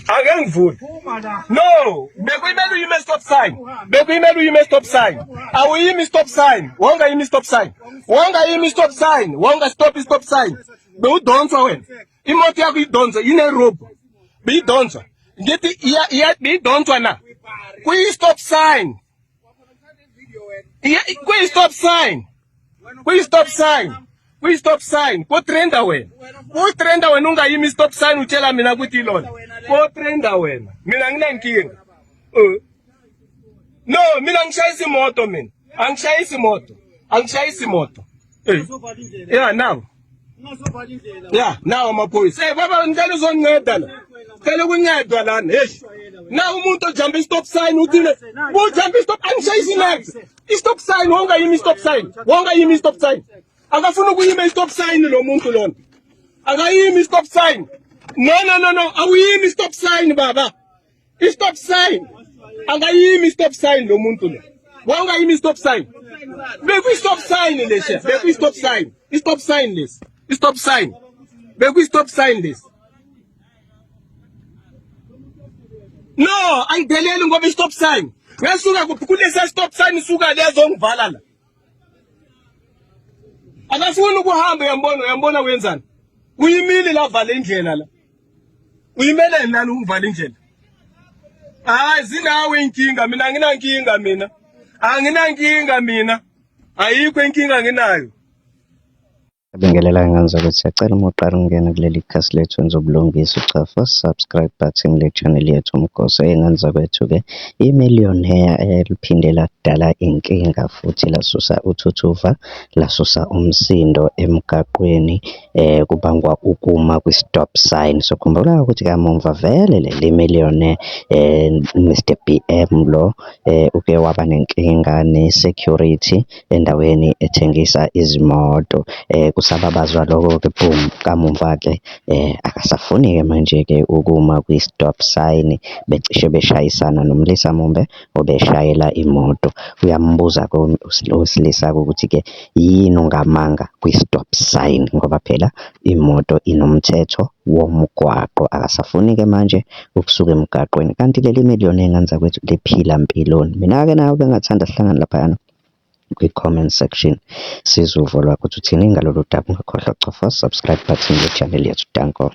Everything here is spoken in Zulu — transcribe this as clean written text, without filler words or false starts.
Angengivuli. No, bekuyimele uyime stop sign. Bekuyimele uyime stop sign. Awuyimi stop sign. Wonga yimi stop sign. Wonga yimi stop sign. Wonga stop sign. Bewudonswa wena. Imoto yakho idonswa ine rope. Beyidonswa. Ngithi iya beyidonswa na. Kuyi stop sign. Kuyi stop sign. Kuyi stop sign. Kuyi stop sign. Ko trenda wena. Ko trenda wena ungayimi stop sign utshela mina ukuthi ilona. Ko trenda wena. Mina nginankinga. No, mina ngishayisa imoto mina. Angishayisa imoto. Angishayisa imoto. Yeah, now. Yeah, now amaphoyisa. Hey baba ngicela uzonginceda la. Ngicela ukuncedwa lana. Hey. Na umuntu ojump stop sign uthile. Wo jump stop angishayisa next. Stop sign wonga yimi stop sign. Wonga yimi stop sign. Akafuna ukuyima stop sign lo muntu lona. Akayimi stop sign. No. Awuyimi stop sign baba. Stop sign. Akayimi stop sign lo muntu lo. Wonga yimi stop sign. Bekwi stop sign leshe. Bekwi stop sign. Stop sign this. Stop sign. Bekwi stop sign this. No, angideleli ngoba stop sign. Ngasuka kulesa stop sign suka lezo ngivala la. Akafuna ukuhamba uyambona wenzani? Uyimile la vala indlela la. Uyimele nani ungivala indlela? Hayi zinawe inkinga mina anginankinga mina. Anginankinga mina. Ayikho inkinga nginayo. Bingelela nganza ukuthi siyacela uma uqala ungena kuleli khasi lethu wenza ubulungisa uchafa subscribe button le channel yethu Umkhosi enganza kwethu ke imillionaire eliphinde ladala inkinga futhi lasusa uthuthuva lasusa umsindo emgaqweni kubangwa ukuma kwi stop sign. So khumbula ukuthi kamumva vele le millionaire Mr BM lo uke waba nenkinga ne security endaweni ethengisa izimoto kusababazwa lokho ke boom kamumva ke akasafuni ke manje ke ukuma kwi stop sign becishe beshayisana nomlisa Mumbe obeshayela imoto. Uyambuza usilisa ukuthi ke yini ungamanga kwi stop sign ngoba phela imoto inomthetho womgwaqo. Akasafuni ke manje ukusuka emgaqweni kanti leli millionaire enganza kwethu lephila impiloni. Mina ke nawe bengathanda sihlangana lapha kwi-comment section sizuvo lwakho ukuthi uthini ngalolu daba. Ungakhohlwa ukucofa subscribe button le channel yethu. Danko.